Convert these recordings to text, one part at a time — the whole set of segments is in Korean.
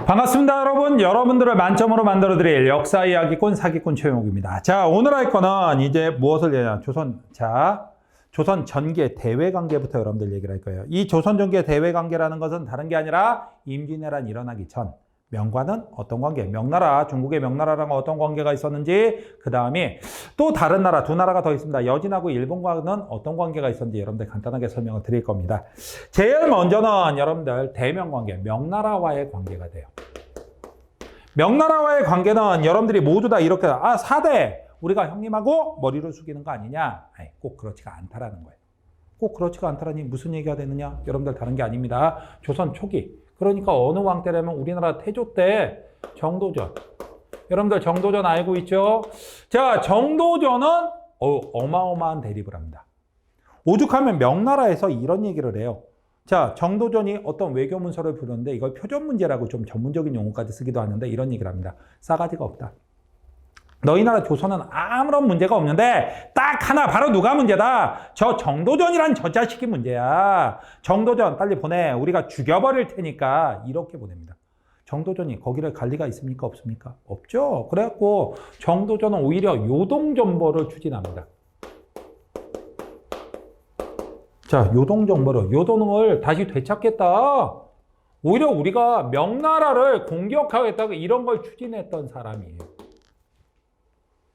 반갑습니다, 여러분. 여러분들을 만점으로 만들어드릴 역사 이야기꾼 사기꾼 최용욱입니다. 자, 오늘 할 거는 이제 무엇을 얘기하냐. 조선 전개 대외 관계부터 여러분들 얘기를 할 거예요. 이 조선 전개 대외 관계라는 것은 다른 게 아니라 임진왜란 일어나기 전 명과는 어떤 관계, 명나라, 중국의 명나라랑 어떤 관계가 있었는지, 그 다음에 또 다른 나라, 두 나라가 더 있습니다. 여진하고 일본과는 어떤 관계가 있었는지 여러분들 간단하게 설명을 드릴 겁니다. 제일 먼저는 여러분들 대명관계, 명나라와의 관계가 돼요. 명나라와의 관계는 여러분들이 모두 다 이렇게 4대 우리가 형님하고 머리를 숙이는 거 아니냐? 아니, 꼭 그렇지가 않다라는 거예요. 꼭 그렇지가 않다라니 무슨 얘기가 되느냐? 여러분들 다른 게 아닙니다. 조선 초기, 그러니까 어느 왕 때라면 우리나라 태조 때 정도전. 여러분들 정도전 알고 있죠? 자, 정도전은 어마어마한 대립을 합니다. 오죽하면 명나라에서 이런 얘기를 해요. 자, 정도전이 어떤 외교 문서를 부르는데 이걸 표전 문제라고 좀 전문적인 용어까지 쓰기도 하는데 이런 얘기를 합니다. 싸가지가 없다. 너희 나라 조선은 아무런 문제가 없는데 딱 하나, 바로 누가 문제다? 저 정도전이란 저 자식이 문제야. 정도전 빨리 보내. 우리가 죽여버릴 테니까. 이렇게 보냅니다. 정도전이 거기를 갈 리가 있습니까? 없습니까? 없죠. 그래갖고 정도전은 오히려 요동정벌을 추진합니다. 자, 요동정벌을, 요동을 다시 되찾겠다. 오히려 우리가 명나라를 공격하겠다고 이런 걸 추진했던 사람이에요.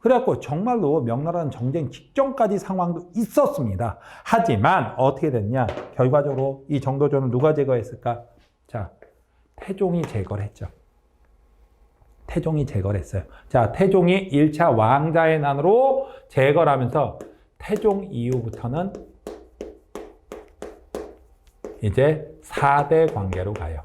그래갖고 정말로 명나라는 정쟁 직전까지 상황도 있었습니다. 하지만 어떻게 됐냐? 결과적으로 이 정도전을 누가 제거했을까? 자, 태종이 제거를 했죠. 태종이 제거를 했어요. 자, 태종이 1차 왕자의 난으로 제거를 하면서 태종 이후부터는 이제 4대 관계로 가요.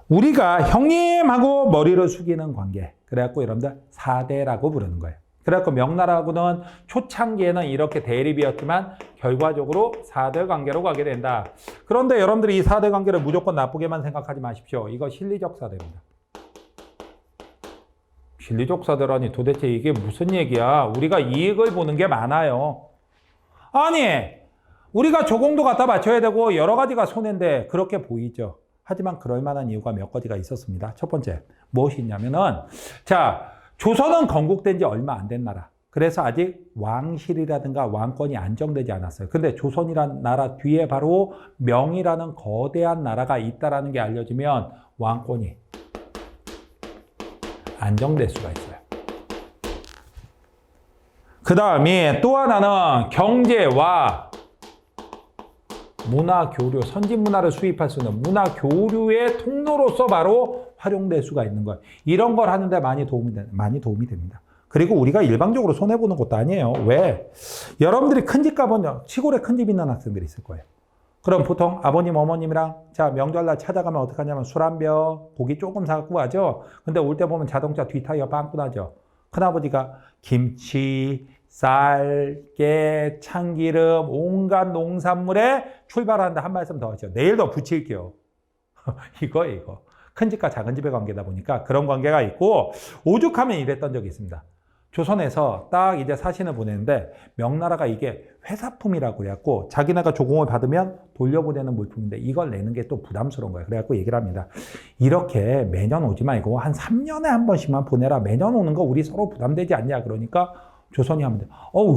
우리가 형님하고 머리를 숙이는 관계. 그래갖고 여러분들 4대라고 부르는 거예요. 그래갖고 명나라하고는 초창기에는 이렇게 대립이었지만 결과적으로 4대 관계로 가게 된다. 그런데 여러분들이 이 4대 관계를 무조건 나쁘게만 생각하지 마십시오. 이거 실리적 사대입니다. 실리적 사대라니 도대체 이게 무슨 얘기야? 우리가 이익을 보는 게 많아요. 아니, 우리가 조공도 갖다 바쳐야 되고 여러 가지가 손해인데 그렇게 보이죠. 하지만 그럴 만한 이유가 몇 가지가 있었습니다. 첫 번째, 무엇이 있냐면은, 자, 조선은 건국된 지 얼마 안 된 나라. 그래서 아직 왕실이라든가 왕권이 안정되지 않았어요. 근데 조선이라는 나라 뒤에 바로 명이라는 거대한 나라가 있다라는 게 알려지면 왕권이 안정될 수가 있어요. 그 다음에 또 하나는 경제와 문화 교류, 선진 문화를 수입할 수 있는 문화 교류의 통로로서 바로 활용될 수가 있는 거예요. 이런 걸 하는데 많이 도움이 됩니다. 그리고 우리가 일방적으로 손해보는 것도 아니에요. 왜? 여러분들이 큰 집 가보면 시골에 큰 집 있는 학생들이 있을 거예요. 그럼 보통 아버님, 어머님이랑 자, 명절날 찾아가면 어떻게 하냐면 술 한 병, 고기 조금 사갖고 가죠. 근데 올 때 보면 자동차 뒷타이어 빵꾸 나죠. 큰아버지가 김치, 쌀, 깨, 참기름, 온갖 농산물에 출발하는데 한 말씀 더 하죠. 내일 더 붙일게요. 이거. 큰 집과 작은 집의 관계다 보니까 그런 관계가 있고, 오죽하면 이랬던 적이 있습니다. 조선에서 딱 이제 사신을 보내는데 명나라가 이게 회사품이라고 그래갖고 자기네가 조공을 받으면 돌려보내는 물품인데 이걸 내는 게 또 부담스러운 거예요. 그래갖고 얘기를 합니다. 이렇게 매년 오지 말고 한 3년에 한 번씩만 보내라. 매년 오는 거 우리 서로 부담되지 않냐. 그러니까 조선이 하면 돼.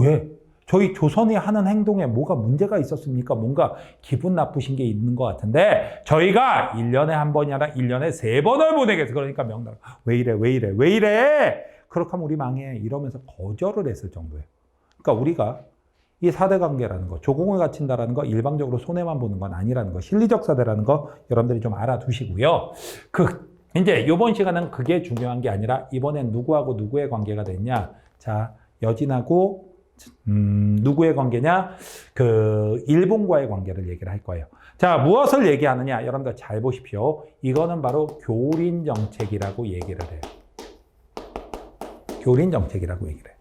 왜? 저희 조선이 하는 행동에 뭐가 문제가 있었습니까? 뭔가 기분 나쁘신 게 있는 것 같은데 저희가 1년에 한 번이 아니라 1년에 3번을 보내겠어. 그러니까 명나라 왜 이래? 그렇게 하면 우리 망해. 이러면서 거절을 했을 정도예요. 그러니까 우리가 이 4대 관계라는 거, 조공을 갖춘다라는 거, 일방적으로 손해만 보는 건 아니라는 거, 실리적 사대라는 거 여러분들이 좀 알아두시고요. 이제 이번 시간은 그게 중요한 게 아니라 이번엔 누구하고 누구의 관계가 됐냐. 자, 여진하고 누구의 관계냐? 일본과의 관계를 얘기를 할 거예요. 자, 무엇을 얘기하느냐? 여러분들 잘 보십시오. 이거는 바로 교린정책이라고 얘기를 해요. 교린정책이라고 얘기를 해요.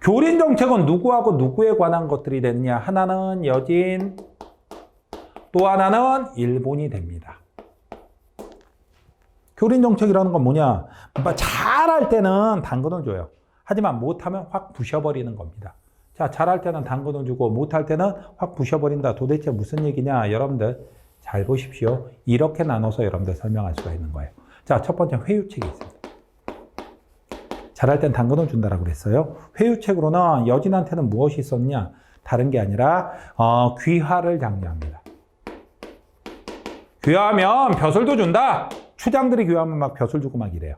교린정책은 누구하고 누구에 관한 것들이 되느냐? 하나는 여진, 또 하나는 일본이 됩니다. 교린정책이라는 건 뭐냐? 잘할 때는 당근을 줘요. 하지만 못하면 확 부셔버리는 겁니다. 자, 잘할 때는 당근을 주고 못할 때는 확 부셔버린다. 도대체 무슨 얘기냐? 여러분들 잘 보십시오. 이렇게 나눠서 여러분들 설명할 수가 있는 거예요. 자, 첫 번째 회유책이 있습니다. 잘할 땐 당근을 준다라고 그랬어요. 회유책으로는 여진한테는 무엇이 있었냐? 다른 게 아니라 귀화를 장려합니다. 귀화하면 벼슬도 준다. 추장들이 귀화하면 막 벼슬 주고 막 이래요.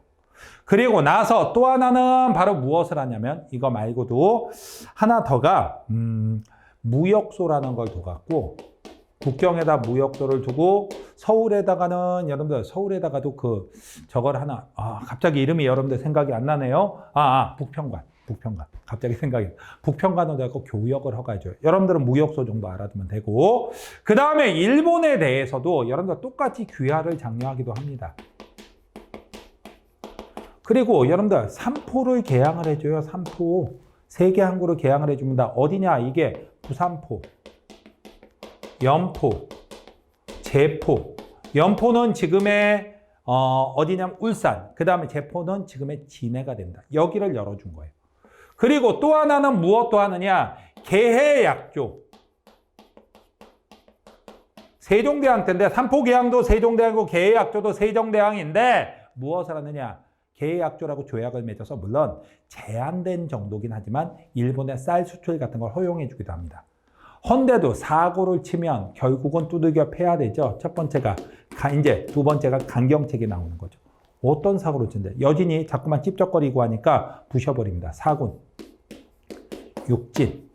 그리고 나서 또 하나는 바로 무엇을 하냐면 이거 말고도 하나 더가 무역소라는 걸 둬갖고 국경에다 무역소를 두고 서울에다가는 여러분들 서울에다가도 저걸 하나 갑자기 이름이 여러분들 생각이 안 나네요. 북평관 갑자기 생각이 북평관으로 되고 교역을 허가해줘요. 여러분들은 무역소 정도 알아두면 되고 그 다음에 일본에 대해서도 여러분들 똑같이 귀화를 장려하기도 합니다. 그리고 여러분들 삼포를 개항을 해줘요. 삼포 세계 항구를 개항을 해줍니다. 어디냐? 이게 부산포, 연포, 제포. 연포는 지금의 어디냐면 울산. 그 다음에 제포는 지금의 진해가 됩니다. 여기를 열어준 거예요. 그리고 또 하나는 무엇도 하느냐? 개해약조. 세종대왕 때인데 삼포개항도 세종대왕이고 개해약조도 세종대왕인데 무엇을 하느냐? 개해약조라고 조약을 맺어서 물론 제한된 정도긴 하지만 일본의 쌀 수출 같은 걸 허용해 주기도 합니다. 헌데도 사고를 치면 결국은 두들겨 패야 되죠. 첫 번째가 이제 두 번째가 강경책이 나오는 거죠. 어떤 사고를 친대? 여진이 자꾸만 찝쩍거리고 하니까 부셔버립니다. 사군, 육진.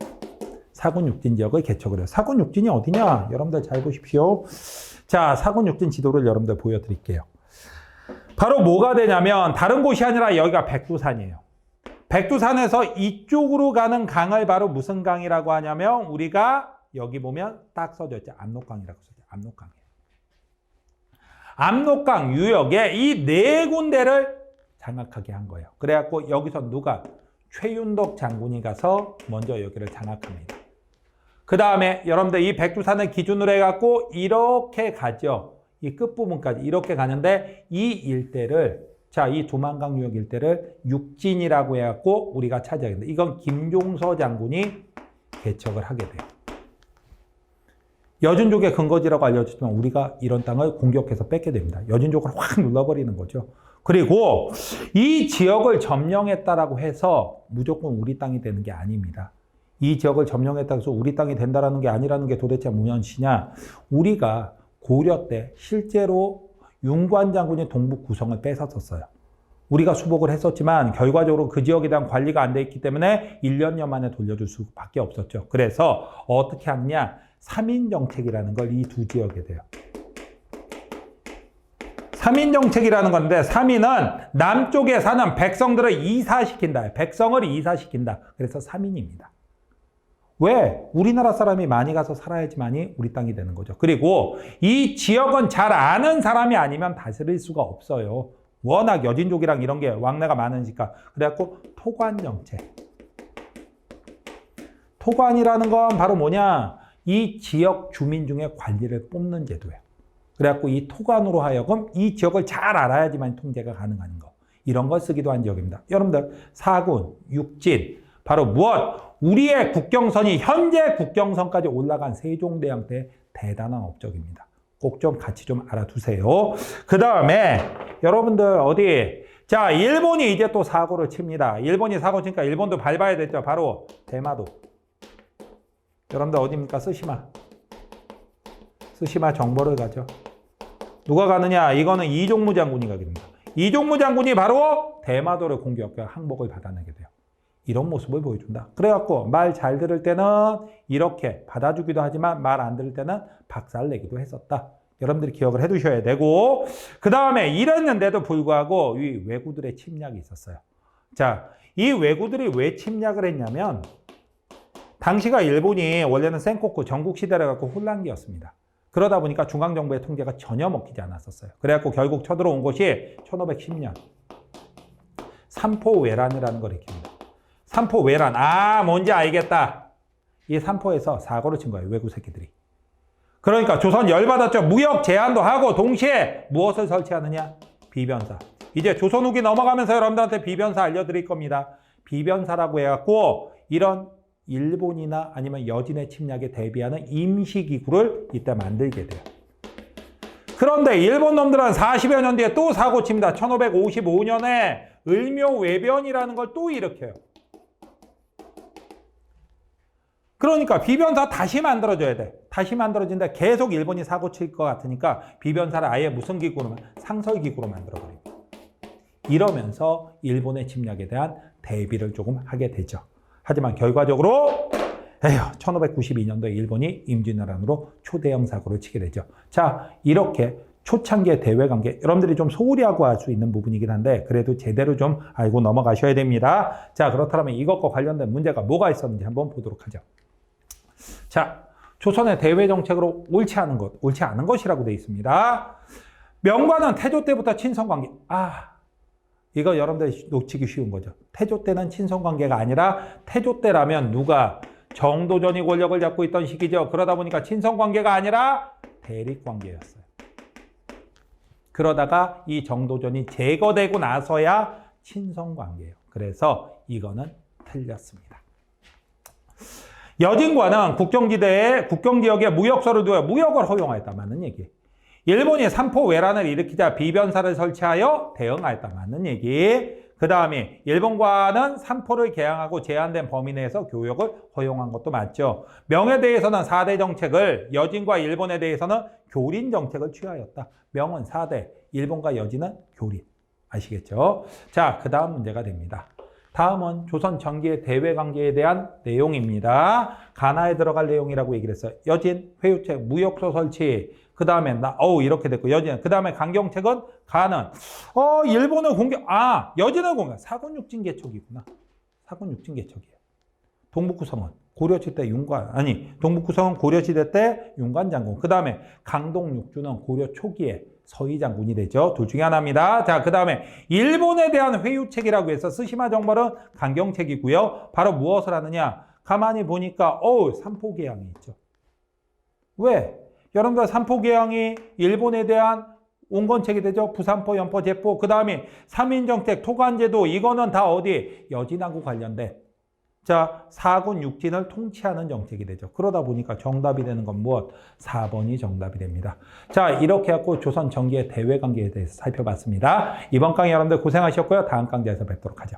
사군 육진 지역을 개척을 해요. 사군 육진이 어디냐? 여러분들 잘 보십시오. 자, 사군 육진 지도를 여러분들 보여드릴게요. 바로 뭐가 되냐면 다른 곳이 아니라 여기가 백두산이에요. 백두산에서 이쪽으로 가는 강을 바로 무슨 강이라고 하냐면 우리가 여기 보면 딱 써져 있죠. 압록강이라고 써져 있죠. 압록강이에요. 압록강 유역에 이 네 군데를 장악하게 한 거예요. 그래갖고 여기서 누가? 최윤덕 장군이 가서 먼저 여기를 장악합니다. 그 다음에 여러분들 이 백두산을 기준으로 해갖고 이렇게 가죠. 이 끝부분까지 이렇게 가는데 이 일대를 자, 이 두만강 유역 일대를 육진이라고 해갖고 우리가 차지하게 됩니다. 이건 김종서 장군이 개척을 하게 돼요. 여진족의 근거지라고 알려졌지만 우리가 이런 땅을 공격해서 뺏게 됩니다. 여진족을 확 눌러버리는 거죠. 그리고 이 지역을 점령했다라고 해서 무조건 우리 땅이 되는 게 아닙니다. 이 지역을 점령했다고 해서 우리 땅이 된다라는 게 아니라는 게 도대체 무엇이냐? 우리가 고려 때 실제로 윤관 장군이 동북 구성을 뺏었었어요. 우리가 수복을 했었지만 결과적으로 그 지역에 대한 관리가 안 돼 있기 때문에 1년여 만에 돌려줄 수밖에 없었죠. 그래서 어떻게 하느냐? 3인 정책이라는 걸 이 두 지역에 돼요. 3인 정책이라는 건데 3인은 남쪽에 사는 백성들을 이사시킨다. 백성을 이사시킨다. 그래서 3인입니다. 왜? 우리나라 사람이 많이 가서 살아야지만이 우리 땅이 되는 거죠. 그리고 이 지역은 잘 아는 사람이 아니면 다스릴 수가 없어요. 워낙 여진족이랑 이런 게 왕래가 많으니까. 그래갖고 토관 정책. 토관이라는 건 바로 뭐냐? 이 지역 주민 중에 관리를 뽑는 제도예요. 그래갖고 이 토관으로 하여금 이 지역을 잘 알아야지만 통제가 가능한 거. 이런 걸 쓰기도 한 지역입니다. 여러분들 사군, 육진, 바로 무엇? 우리의 국경선이 현재 국경선까지 올라간 세종대왕 때 대단한 업적입니다. 꼭 좀 같이 좀 알아두세요. 그 다음에 여러분들 어디? 자, 일본이 이제 또 사고를 칩니다. 일본이 사고 치니까 일본도 밟아야 되죠. 바로 대마도. 여러분들 어디입니까? 쓰시마. 쓰시마 정보를 가죠. 누가 가느냐? 이거는 이종무 장군이 가게 됩니다. 이종무 장군이 바로 대마도를 공격해 항복을 받아내게 돼요. 이런 모습을 보여준다. 그래갖고 말 잘 들을 때는 이렇게 받아주기도 하지만 말 안 들을 때는 박살내기도 했었다. 여러분들이 기억을 해두셔야 되고 그 다음에 이랬는데도 불구하고 이 왜구들의 침략이 있었어요. 자, 이 왜구들이 왜 침략을 했냐면 당시가 일본이 원래는 센코쿠 전국시대라 갖고 혼란기였습니다. 그러다 보니까 중앙정부의 통제가 전혀 먹히지 않았었어요. 그래갖고 결국 쳐들어온 것이 1510년 삼포외란이라는 걸 일으킵니다. 삼포외란. 뭔지 알겠다. 이 삼포에서 사고를 친 거예요. 외국 새끼들이. 그러니까 조선 열받았죠. 무역 제한도 하고 동시에 무엇을 설치하느냐? 비변사. 이제 조선 후기 넘어가면서 여러분들한테 비변사 알려드릴 겁니다. 비변사라고 해갖고 이런 일본이나 아니면 여진의 침략에 대비하는 임시기구를 이때 만들게 돼요. 그런데 일본 놈들은 40여 년 뒤에 또 사고 칩니다. 1555년에 을묘외변이라는 걸 또 일으켜요. 그러니까 비변사 다시 만들어줘야 돼. 다시 만들어진다. 계속 일본이 사고 칠 것 같으니까 비변사를 아예 무슨 기구로, 상설기구로 만들어버립니다. 이러면서 일본의 침략에 대한 대비를 조금 하게 되죠. 하지만 결과적으로 1592년도에 일본이 임진왜란으로 초대형 사고를 치게 되죠. 자, 이렇게 초창기의 대외관계, 여러분들이 좀 소홀히 하고 할 수 있는 부분이긴 한데 그래도 제대로 좀 알고 넘어가셔야 됩니다. 자, 그렇다면 이것과 관련된 문제가 뭐가 있었는지 한번 보도록 하죠. 자, 조선의 대외 정책으로 옳지 않은 것, 옳지 않은 것이라고 되어 있습니다. 명관은 태조 때부터 친선관계. 이거 여러분들이 놓치기 쉬운 거죠. 태조 때는 친선관계가 아니라 태조 때라면 누가 정도전이 권력을 잡고 있던 시기죠. 그러다 보니까 친선관계가 아니라 대립관계였어요. 그러다가 이 정도전이 제거되고 나서야 친선관계예요. 그래서 이거는 틀렸습니다. 여진과는 국경지역에 무역서를 두어 무역을 허용하였다는 얘기. 일본이 삼포 외란을 일으키자 비변사를 설치하여 대응하였다는 얘기. 그 다음에 일본과는 삼포를 개항하고 제한된 범위 내에서 교역을 허용한 것도 맞죠. 명에 대해서는 4대 정책을, 여진과 일본에 대해서는 교린 정책을 취하였다. 명은 4대, 일본과 여진은 교린. 아시겠죠? 자, 그 다음 문제가 됩니다. 다음은 조선 전기의 대외 관계에 대한 내용입니다. 가나에 들어갈 내용이라고 얘기를 했어요. 여진, 회유책, 무역소 설치. 그 다음에 이렇게 됐고 여진. 그 다음에 강경책은 가는. 일본을 공격. 여진을 공격. 사군육진 개척이구나. 사군육진 개척이에요. 동북구성은 고려시대 동북구성은 고려시대 때 윤관 장군. 그 다음에 강동육주는 고려 초기에 서희 장군이 되죠. 둘 중에 하나입니다. 자, 그 다음에 일본에 대한 회유책이라고 해서 스시마 정벌은 강경책이고요. 바로 무엇을 하느냐? 가만히 보니까 삼포개항이 있죠. 왜? 여러분들 삼포개항이 일본에 대한 온건책이 되죠. 부산포, 연포, 제포. 그 다음에 삼인정책, 토관제도. 이거는 다 어디? 여진하고 관련된. 자, 사군 육진을 통치하는 정책이 되죠. 그러다 보니까 정답이 되는 건 무엇? 4번이 정답이 됩니다. 자, 이렇게 해서 조선 전기의 대외관계에 대해서 살펴봤습니다. 이번 강의 여러분들 고생하셨고요. 다음 강좌에서 뵙도록 하죠.